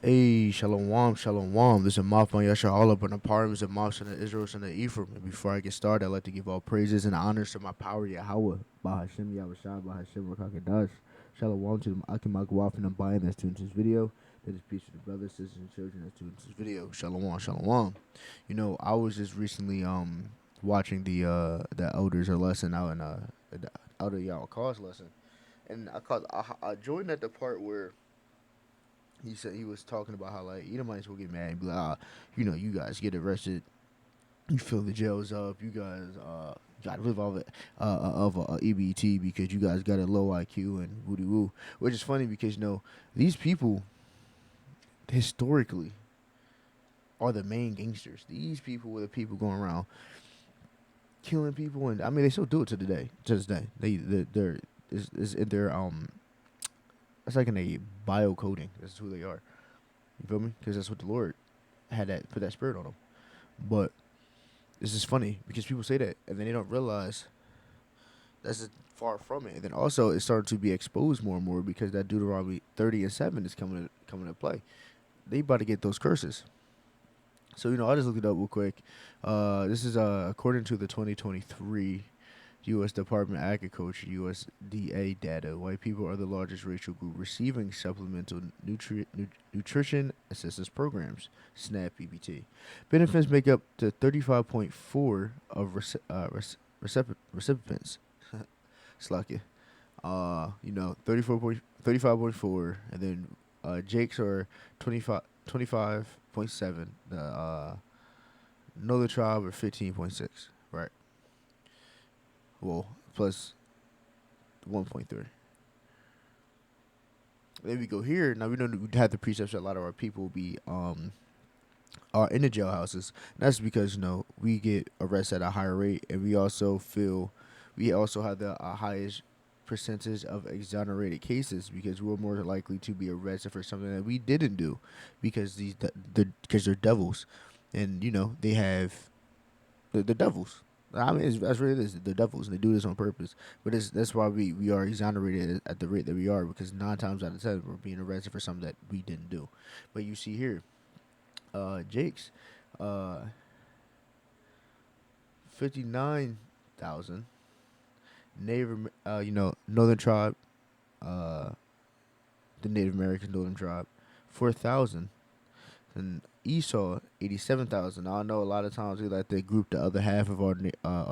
Hey, shalom, shalom. This is Mafan Yasha, all up in the apartments of Moshe and the Israel and the Ephraim. And before I get started, I'd like to give all praises and honors to my power Yahweh, Bahashem Yahushua, Bahashem Rakakadash. Shalom to the Akim Agwaf and Abayim that's tuned to this video. That is peace to the brothers, sisters, and children that's tuned to this video. Shalom, shalom. You know, I was just recently watching the elders or lesson out in the Elder Yahweh cause lesson, and I joined at the part where he said he was talking about how like Edomites will get mad and be like, you guys get arrested, you fill the jails up, you guys got to live off of EBT because you guys got a low IQ and woody woo, which is funny because these people historically are the main gangsters. These people were the people going around killing people, and I mean they still do it to this day. They're is in their it's like in a bio coding. That's who they are. You feel me? Because that's what the Lord had that put that spirit on them. But this is funny because people say that and then they don't realize that's just far from it. And then also it's starting to be exposed more and more because that Deuteronomy 30:7 is coming to play. They about to get those curses. So I just looked it up real quick. This is according to the 2023 U.S. Department of Agriculture (USDA) data. White people are the largest racial group receiving supplemental nutrition assistance programs (SNAP EBT). Benefits make up to 35.4 of recipients. Slack 35.4, and then Jake's are 25.7. The Northern Tribe are 15.6. Right. Well, plus 1.3. Then we go here. Now we know that we have the precepts that a lot of our people will be are in the jailhouses. That's because we get arrested at a higher rate, and we also have the highest percentage of exonerated cases because we're more likely to be arrested for something that we didn't do because because they're devils, and they have the devils. I mean, that's what it is. The devils, and they do this on purpose. But that's why we are exonerated at the rate that we are because 9 times out of 10 we're being arrested for something that we didn't do. But you see here, Jake's, uh, 59,000. Native, Northern Tribe, uh, the Native American Northern Tribe, 4,000. And Esau, 87,000. I know a lot of times we like to group the other half of our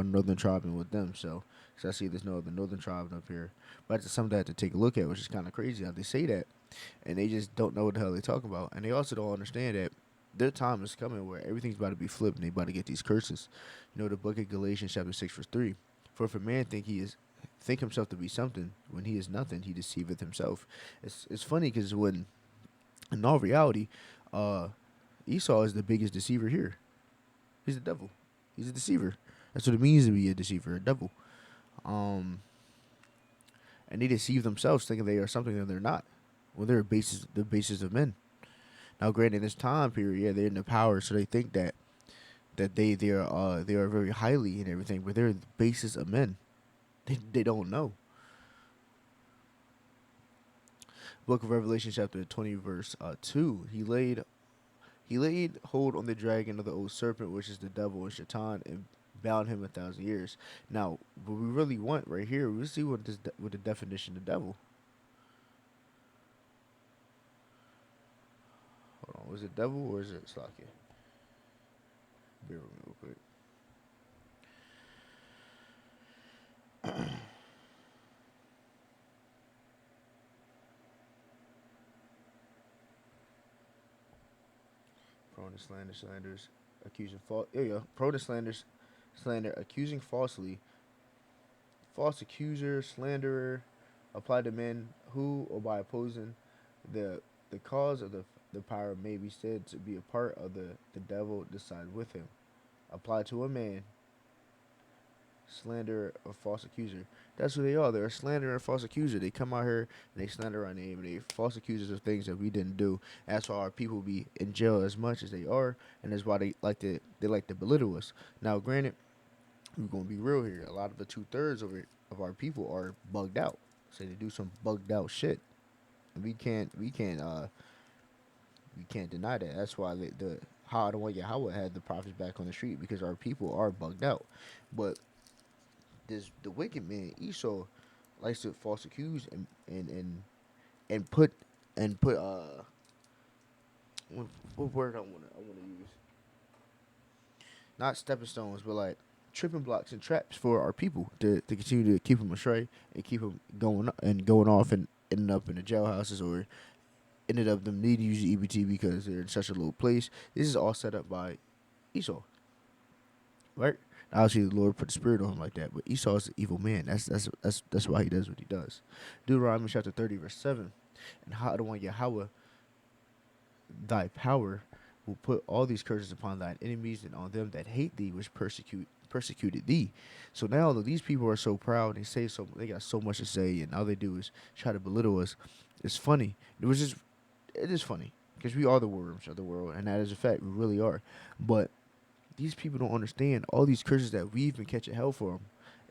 Northern Tribe in with them. So I see there's no other Northern Tribe up here. But it's something I have to take a look at, which is kind of crazy how they say that. And they just don't know what the hell they talk about. And they also don't understand that their time is coming where everything's about to be flipped and they about to get these curses. The book of Galatians chapter 6 verse 3. For if a man think himself to be something when he is nothing, he deceiveth himself. It's funny because when in all reality, uh, Esau is the biggest deceiver here. He's the devil. He's a deceiver. That's what it means to be a deceiver, a devil. Um, and they deceive themselves, thinking they are something that they're not. Well, they're the basis of men. Now, granted, in this time period, yeah, they're in the power, so they think that they are very highly and everything, but they're the basis of men. They don't know. Book of Revelation, chapter 20, verse 2. He laid hold on the dragon of the old serpent, which is the devil and Shaitan, and bound him 1,000 years. Now, what we really want right here, we see what the definition of devil. Hold on, was it devil or is it Slakia? Bear with me real quick. Prone to slanders, accusing false. There you go. Prone to slander, accusing falsely, false accuser, slanderer, applied to men who, or by opposing the the cause of the power, may be said to be a part of the devil decide with him. Applied to a man, slanderer or false accuser. That's who they are. They're a slanderer and false accuser. They come out here and they slander our name and they false accusers of things that we didn't do. That's why our people be in jail as much as they are, and that's why they like to belittle us. Now, granted, we're gonna be real here. A lot of the 2/3 of our people are bugged out. So they do some bugged out shit. We can't You can't deny that. That's why the how the one Yahweh had the prophets back on the street because our people are bugged out. But this the wicked man Esau likes to false accuse and put and put what word I wanna use, not stepping stones but like tripping blocks and traps for our people to continue to keep them astray and keep them going off and ending up in the jailhouses or ended up them needing to use the EBT because they're in such a low place. This is all set up by Esau, right? Obviously, the Lord put the spirit on him like that, but Esau is an evil man. That's why he does what he does. Deuteronomy chapter 30, verse 7. And how the one Yahweh, thy power, will put all these curses upon thine enemies and on them that hate thee, which persecuted thee. So now that these people are so proud, they got so much to say, and all they do is try to belittle us. It's funny. It is funny because we are the worms of the world, and that is a fact. We really are. But these people don't understand all these curses that we've been catching hell for.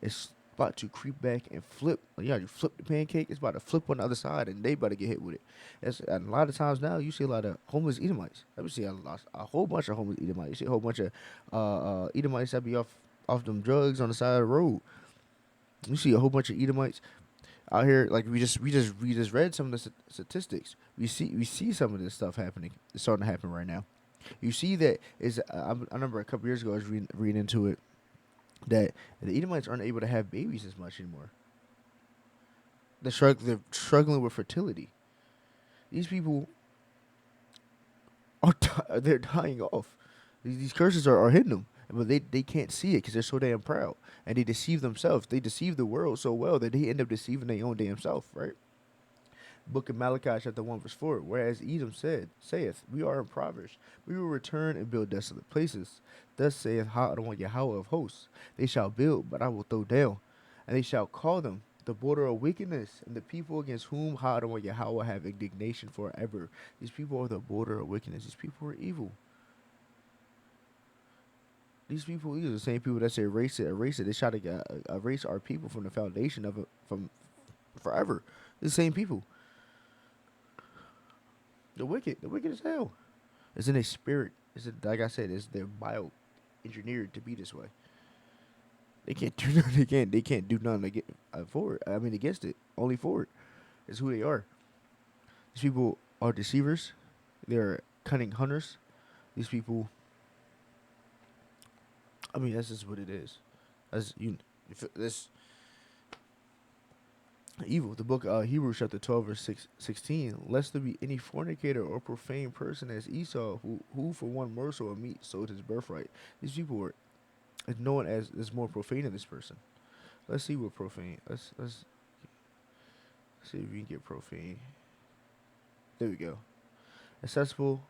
It's about to creep back and flip. Like, yeah, you flip the pancake, it's about to flip on the other side, and they about to get hit with it. And a lot of times now, you see a lot of homeless Edomites. Let me see a whole bunch of homeless Edomites. You see a whole bunch of Edomites that be off them drugs on the side of the road. You see a whole bunch of Edomites out here. Like we just read some of the statistics. We see some of this stuff happening. It's starting to happen right now. You see that is I remember a couple years ago I was reading into it that the Edomites aren't able to have babies as much anymore. They're struggling with fertility. These people they're dying off. These curses are hitting them, but they can't see it because they're so damn proud and they deceive themselves. They deceive the world so well that they end up deceiving their own damn self. Right. Book of Malachi chapter 1 verse 4. Whereas Edom saith, we are impoverished, we will return and build desolate places. Thus saith Adonai Yahweh of hosts, they shall build, but I will throw down, and they shall call them the border of wickedness, and the people against whom Adonai Yahweh have indignation forever. These people are the border of wickedness. These people are evil. These are the same people that say erase it. They try to erase our people from the foundation of it from forever. The same people. The wicked as hell. It's in their spirit. Like I said, they're bio engineered to be this way. They can't do nothing. They can't do nothing to get for it. I mean against it. Only for it. It's who they are. These people are deceivers. They're cunning hunters. These people. I mean that's just what it is. That's you. This evil. The book Hebrews chapter 12 verse 16. Lest there be any fornicator or profane person as Esau, who for one morsel of meat sold his birthright. These people were known as is more profane than this person. Let's see what profane. Let's see if we can get profane. There we go. Accessible,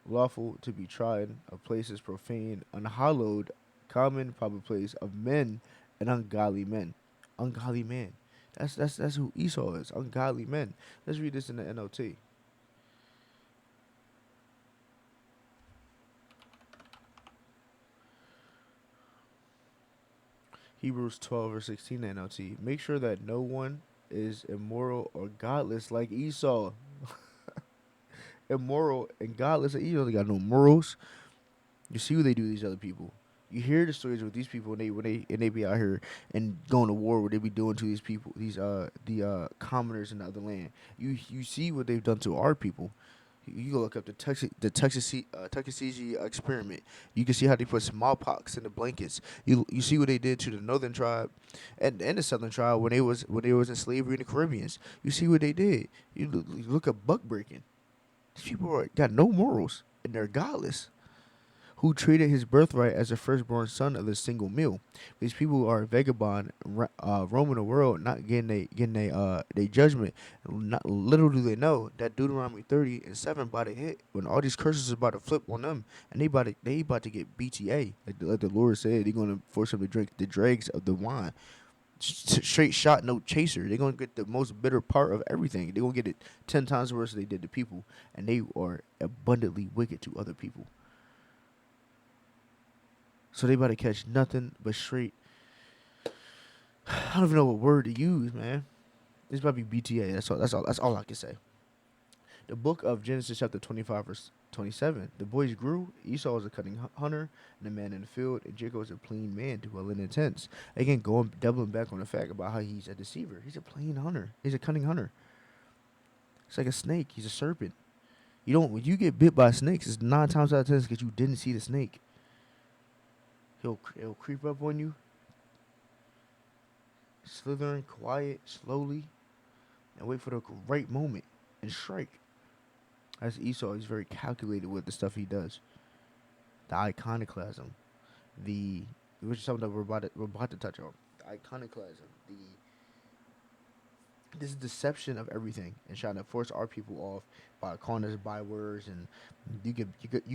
lawful to be tried of places profane, unhallowed, common public place of men and ungodly men. Ungodly man. That's who Esau is. Ungodly men. Let's read this in the NLT. Hebrews 12 verse 16 NLT. Make sure that no one is immoral or godless like Esau. Immoral and godless like Esau. They got no morals. You see what they do to these other people. You hear the stories with these people when they be out here and going to war. What they be doing to these people, the commoners in the other land. You see what they've done to our people. You go look up Tuckasegee experiment. You can see how they put smallpox in the blankets. You see what they did to the northern tribe, and the southern tribe when they was in slavery in the Caribbeans. You see what they did. You look up buck breaking. These people got no morals and they're godless. Who traded his birthright as the firstborn son of the single meal. These people are vagabond, roaming the world, not getting they judgment. Not little do they know that Deuteronomy 30 and 7 about to hit when all these curses are about to flip on them, and they about to get BTA. Like the Lord said, they're gonna force them to drink the dregs of the wine. Straight shot, no chaser. They're gonna get the most bitter part of everything. They're gonna get it 10 times worse than they did to people, and they are abundantly wicked to other people. So they about to catch nothing but straight. I don't even know what word to use, man. This about to be BTA. That's all. That's all I can say. The book of Genesis, chapter 25, verse 27. The boys grew. Esau was a cunning hunter and a man in the field, and Jacob was a plain man dwelling in tents. Again, going doubling back on the fact about how he's a deceiver. He's a plain hunter. He's a cunning hunter. It's like a snake. He's a serpent. You don't. When you get bit by snakes, it's 9 times out of 10 because you didn't see the snake. He'll creep up on you, slithering, quiet, slowly, and wait for the right moment and strike. As Esau, he's very calculated with the stuff he does. The iconoclasm, the which is something that we're about to touch on. The iconoclasm, the this deception of everything, and trying to force our people off by calling us bywords. And you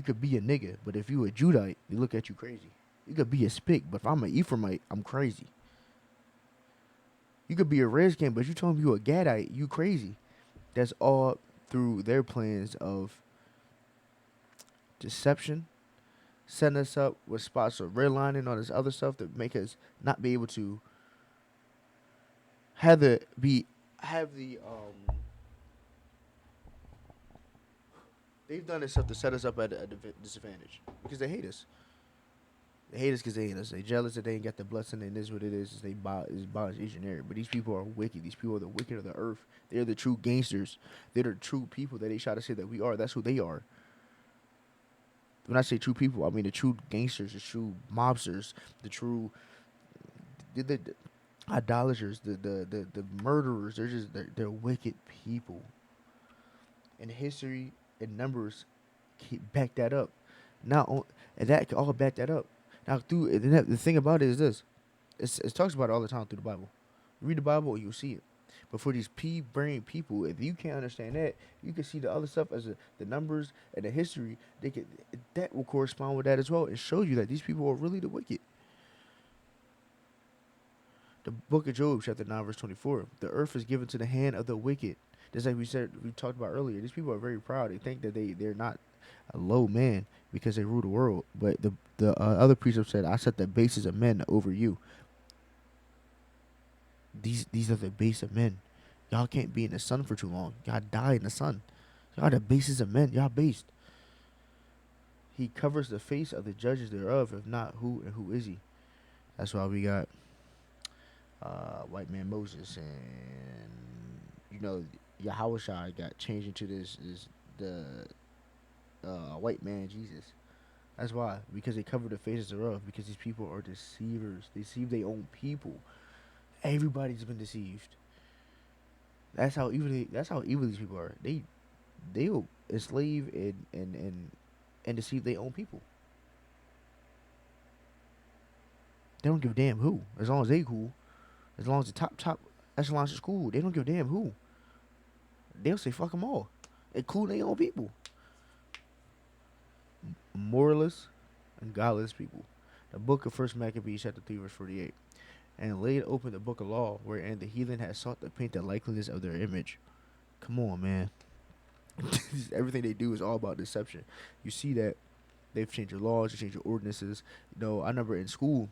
could be a nigga, but if you a Judite, they look at you crazy. You could be a spick, but if I'm an Ephraimite, I'm crazy. You could be a Redskin, but you told me you a Gadite, you crazy. That's all through their plans of deception, setting us up with spots of redlining, all this other stuff that make us not be able to have the. They've done this stuff to set us up at a disadvantage because they hate us. They hate us because they hate us. They jealous that they ain't got the blessing, and this is what it is they abolish each and every. But these people are wicked. These people are the wicked of the earth. They're the true gangsters. They're the true people that they try to say that we are. That's who they are. When I say true people, I mean the true gangsters, the true mobsters, the true the idolaters, the murderers. They're wicked people. And history and numbers keep back that up. And that can all back that up. Now, the thing about it is this: it talks about it all the time through the Bible. You read the Bible, you'll see it. But for these pea-brain people, if you can't understand that, you can see the other stuff as the numbers and the history. That will correspond with that as well. It shows you that these people are really the wicked. The book of Job, chapter 9, verse 24. The earth is given to the hand of the wicked. Just like we talked about earlier. These people are very proud. They think that they're not a low man because they rule the world. But the other precept said, "I set the bases of men over you." These are the base of men. Y'all can't be in the sun for too long. Y'all die in the sun. Y'all the bases of men. Y'all based. He covers the face of the judges thereof. If not, who and who is he? That's why we got white man Moses, and Yahweh got changed into this the white man Jesus. That's why, because they cover the faces thereof. Because these people are deceivers. They deceive their own people. Everybody's been deceived. That's how evil. That's how evil these people are. They'll enslave and deceive their own people. They don't give a damn who, as long as they cool. As long as the top echelons is cool, they don't give a damn who. They'll say fuck them all. They cool their own people. Moralists and godless people. The book of First Maccabees, chapter 3, verse 48. And laid open the book of law, wherein the heathen had sought to paint the likeness of their image. Come on, man. Everything they do is all about deception. You see that they've changed your laws, they changed your ordinances. I remember in school,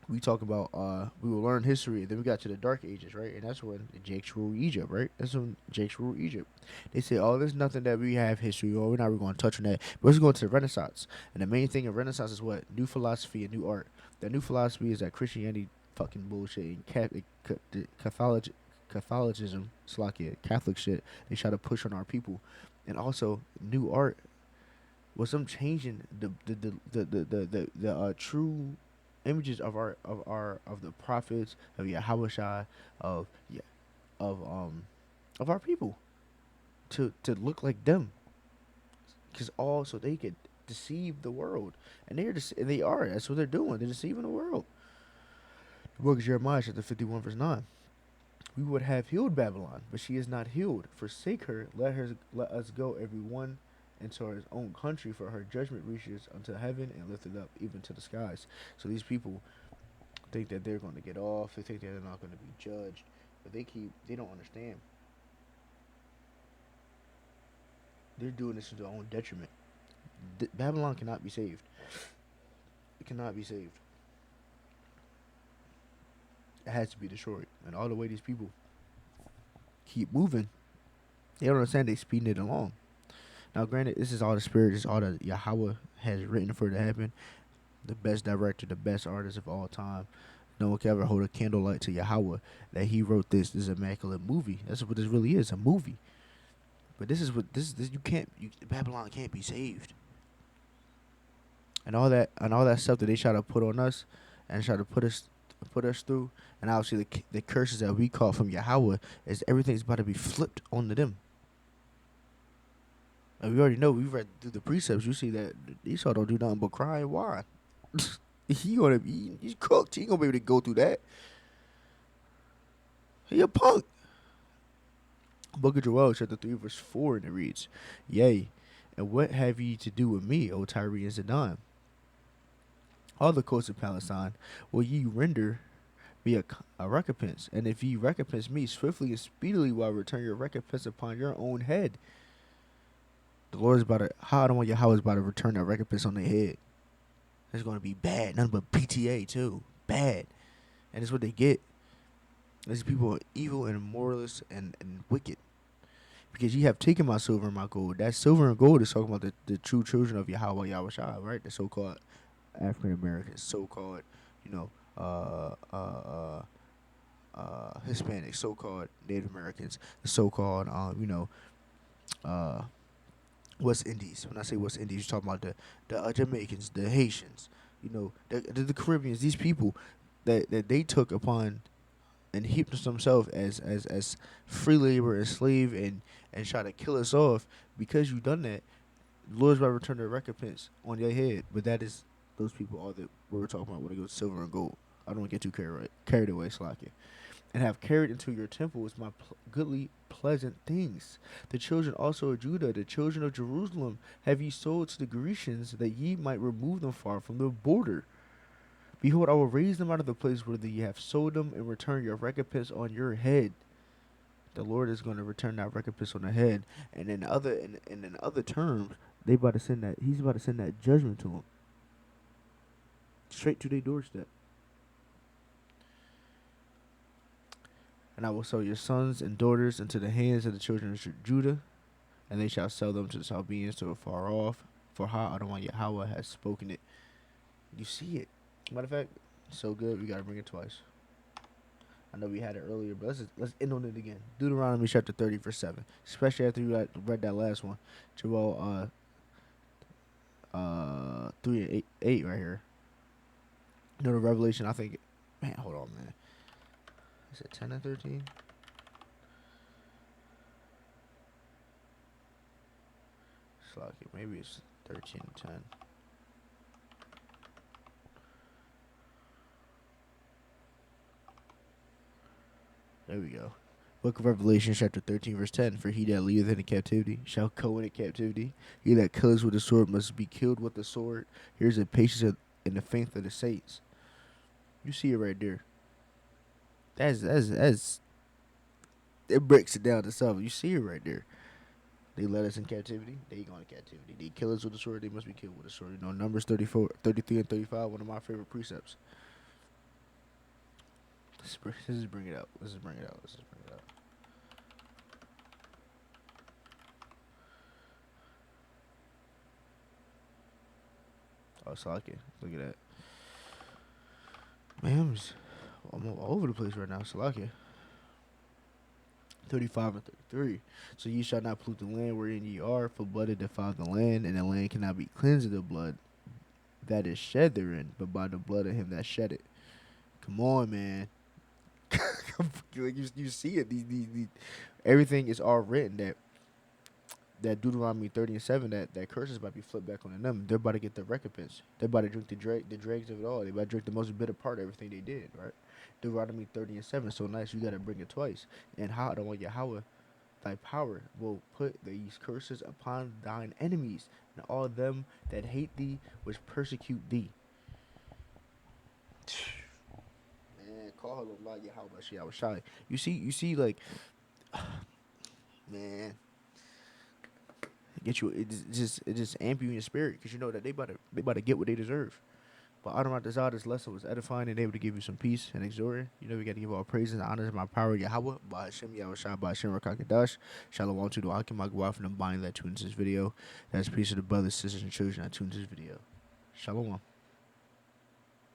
we talk about we will learn history, and then we got to the Dark Ages, right? And that's when the Jakes ruled Egypt, right? That's when Jakes ruled Egypt. They say, oh, there's nothing that we have history, or we're not really going to touch on that. But let's go into the Renaissance. And the main thing in Renaissance is what? New philosophy and new art. The new philosophy is that Christianity fucking bullshit and Catholicism, Slovakia, Catholic shit they try to push on our people. And also new art was them changing the true images of the prophets, of Yahweh, of yeah, of our people to look like them, because all so they could deceive the world. And they are, that's what they're doing, they're deceiving the world. The book of Jeremiah, chapter 51, verse 9. We would have healed Babylon, but she is not healed. Forsake her, let us go every one into his own country, for her judgment reaches unto heaven and lifted up even to the skies. So these people think that they're going to get off. They think that they're not going to be judged, but they don't understand. They're doing this to their own detriment. Babylon cannot be saved. It cannot be saved. It has to be destroyed. And all the way these people keep moving, They don't understand they speeding it along. Now, granted, this is all the spirit, this is all that Yahweh has written for it to happen. The best director, the best artist of all time. No one can ever hold a candlelight to Yahweh that he wrote this immaculate movie. That's what this really is, a movie. But this is what this you can't Babylon can't be saved. And all that stuff that they try to put on us and try to put us through, and obviously the curses that we call from Yahweh is everything's about to be flipped onto them. And we already know, we read through the precepts, you see that Esau don't do nothing but cry and whine. He's cooked. He ain't gonna be able to go through that. He a punk. Book of Joel, chapter 3, verse 4, and it reads, Yea, and what have ye to do with me, O Tyre and Zidon? All the coasts of Palestine, will ye render me a recompense? And if ye recompense me swiftly and speedily, will I return your recompense upon your own head. The Lord is about to, how I don't want Yahweh is about to return that recompense on their head. It's going to be bad. Nothing but PTA, too. Bad. And it's what they get. These people are evil and immoralist and wicked. Because ye have taken my silver and my gold. That silver and gold is talking about the true children of Yahweh Yahushua, right? The so-called African Americans, so-called, you know, Hispanics, so-called Native Americans, the so-called, uh, West Indies. When I say West Indies, you're talking about the Jamaicans, the Haitians, you know, the Caribbeans. These people that they took upon and heaped themselves as free labor and slave and try to kill us off. Because you done that, the Lord's about to return their recompense on your head. But that is those people all that we were talking about when it goes silver and gold. I don't get too carried away, Slacky. And have carried into your temples my goodly pleasant things. The children also of Judah, the children of Jerusalem, have ye sold to the Grecians, that ye might remove them far from the border. Behold, I will raise them out of the place where ye have sold them, and return your recompense on your head. The Lord is going to return that recompense on the head, and in other terms, they about to send that. He's about to send that judgment to them, straight to their doorstep. And I will sell your sons and daughters into the hands of the children of Judah, and they shall sell them to the Chaldeans to afar off. For Ha Adonai Yahweh has spoken it. You see it. Matter of fact, so good we gotta bring it twice. I know we had it earlier, but let's end on it again. Deuteronomy chapter 30, verse 7. Especially after you read that last one. Joel 3 and 8 right here. You know the Revelation, I think, man, hold on, man. Is it 10 and 13? Slocky, maybe it's 13 and 10. There we go. Book of Revelation, chapter 13, verse 10. For he that leadeth into captivity shall go into captivity. He that kills with the sword must be killed with the sword. Here's the patience and the faith of the saints. You see it right there. That's it breaks it down to something. You see it right there. They led us in captivity. They go into captivity. They kill us with the sword. They must be killed with the sword. You know, Numbers 34, 33 and 35, one of my favorite precepts. Let's just bring it out. Let's just bring it out. Let's just bring it out. Oh, Salaki. Look at that. Man, I'm all over the place right now. Salaki. 35 and 33. So ye shall not pollute the land wherein ye are, for blood hath defiled the land, and the land cannot be cleansed of the blood that is shed therein, but by the blood of him that shed it. Come on, man. Like you see it. These, everything is all written that Deuteronomy 30 and 7, that curses about to be flipped back on them. They're about to get the recompense. They're about to drink the dregs of it all. They're about to drink the most bitter part of everything they did, right? Deuteronomy 30 and 7 is so nice, you got to bring it twice. And how I don't want Yahweh, thy power will put these curses upon thine enemies, and all them that hate thee, which persecute thee. Man, call her Allah Yahweh She was shy. You see, like, man, get you. It just amp you in your spirit, because you know that they about to get what they deserve. But Adonai desire this lesson was edifying and able to give you some peace and exhorting. You know we got to give all praises and honors to my power Yahweh, by Hashem Yahushua, by Hashem Rakakadash. Shalom to the Hakim Magwaf and the buying that tunes this video. That's peace to the brothers, sisters, and children that tunes this video. Shalom.